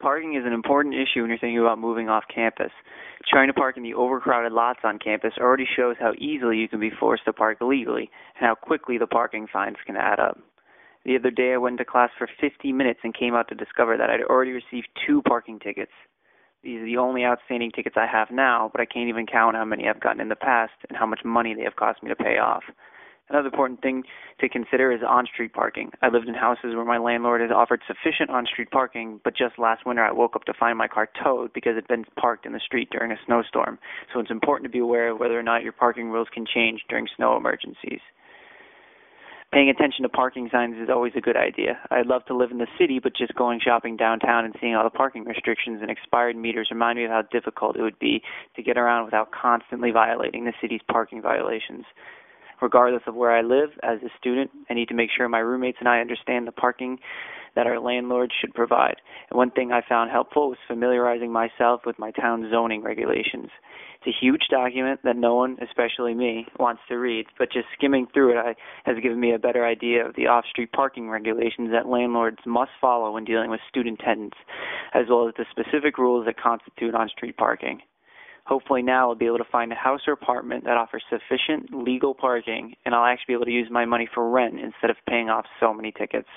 Parking is an important issue when you're thinking about moving off campus. Trying to park in the overcrowded lots on campus already shows how easily you can be forced to park illegally and how quickly the parking fines can add up. The other day I went to class for 50 minutes and came out to discover that I'd already received 2 parking tickets. These are the only outstanding tickets I have now, but I can't even count how many I've gotten in the past and how much money they have cost me to pay off. Another important thing to consider is on-street parking. I lived in houses where my landlord has offered sufficient on-street parking, but just last winter I woke up to find my car towed because it had been parked in the street during a snowstorm. So it's important to be aware of whether or not your parking rules can change during snow emergencies. Paying attention to parking signs is always a good idea. I'd love to live in the city, but just going shopping downtown and seeing all the parking restrictions and expired meters remind me of how difficult it would be to get around without constantly violating the city's parking violations. Regardless of where I live, as a student, I need to make sure my roommates and I understand the parking that our landlord should provide. And one thing I found helpful was familiarizing myself with my town's zoning regulations. It's a huge document that no one, especially me, wants to read, but just skimming through it has given me a better idea of the off-street parking regulations that landlords must follow when dealing with student tenants, as well as the specific rules that constitute on-street parking. Hopefully now I'll be able to find a house or apartment that offers sufficient legal parking, and I'll actually be able to use my money for rent instead of paying off so many tickets.